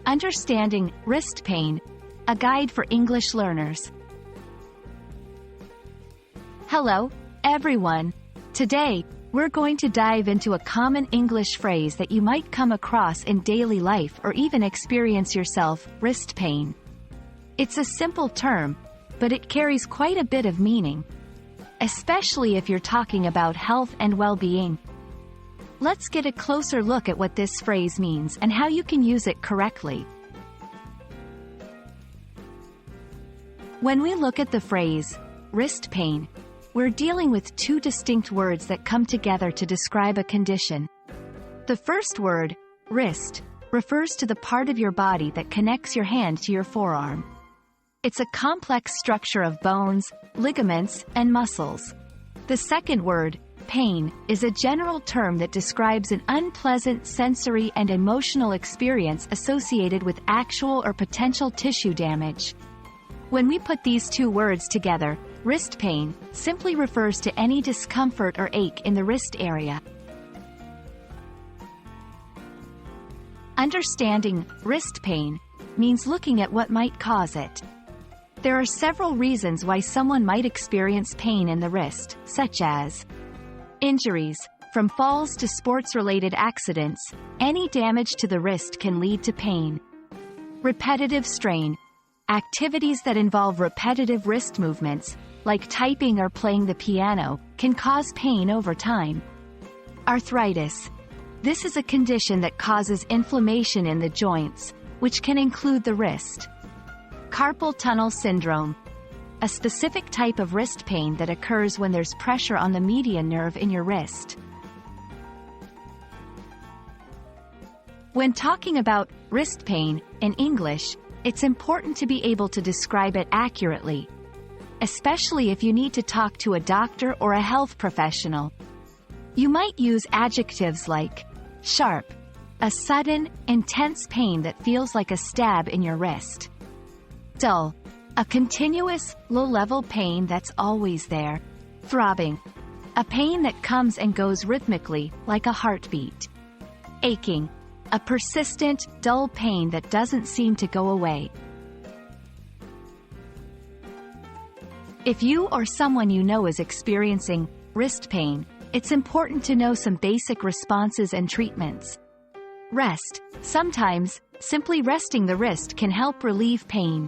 Understanding wrist pain, a guide for English learners. Hello, everyone. Today, we're going to dive into a common English phrase that you might come across in daily life or even experience yourself: wrist pain. It's a simple term, but it carries quite a bit of meaning, especially if you're talking about health and well-being. Let's get a closer look at what this phrase means and how you can use it correctly. When we look at the phrase, wrist pain, we're dealing with two distinct words that come together to describe a condition. The first word, wrist, refers to the part of your body that connects your hand to your forearm. It's a complex structure of bones, ligaments, and muscles. The second word, pain, is a general term that describes an unpleasant sensory and emotional experience associated with actual or potential tissue damage. When we put these two words together, wrist pain simply refers to any discomfort or ache in the wrist area. Understanding wrist pain means looking at what might cause it. There are several reasons why someone might experience pain in the wrist, such as injuries. From falls to sports-related accidents, any damage to the wrist can lead to pain. Repetitive strain. Activities that involve repetitive wrist movements, like typing or playing the piano, can cause pain over time. Arthritis. This is a condition that causes inflammation in the joints, which can include the wrist. Carpal tunnel syndrome. A specific type of wrist pain that occurs when there's pressure on the median nerve in your wrist. When talking about wrist pain in English, it's important to be able to describe it accurately, especially if you need to talk to a doctor or a health professional. You might use adjectives like sharp, a sudden, intense pain that feels like a stab in your wrist. Dull, a continuous, low-level pain that's always there. Throbbing, a pain that comes and goes rhythmically, like a heartbeat. Aching, a persistent, dull pain that doesn't seem to go away. If you or someone you know is experiencing wrist pain, it's important to know some basic responses and treatments. Rest. Sometimes, simply resting the wrist can help relieve pain.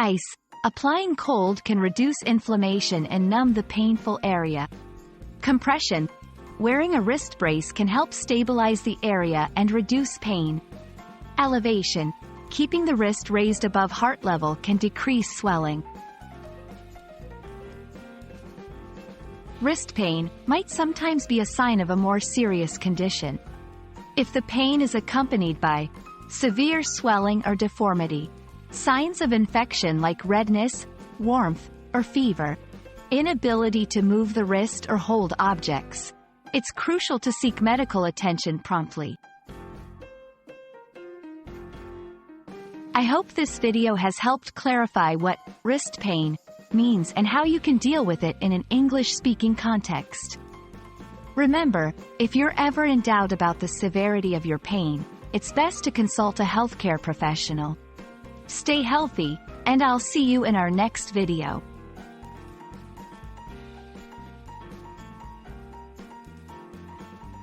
Ice. Applying cold can reduce inflammation and numb the painful area. Compression. Wearing a wrist brace can help stabilize the area and reduce pain. Elevation. Keeping the wrist raised above heart level can decrease swelling. Wrist pain might sometimes be a sign of a more serious condition. If the pain is accompanied by severe swelling or deformity, signs of infection like redness, warmth, or fever, inability to move the wrist or hold objects, it's crucial to seek medical attention promptly. I hope this video has helped clarify what wrist pain means and how you can deal with it in an English-speaking context. Remember, if you're ever in doubt about the severity of your pain, it's best to consult a healthcare professional. Stay healthy, and I'll see you in our next video.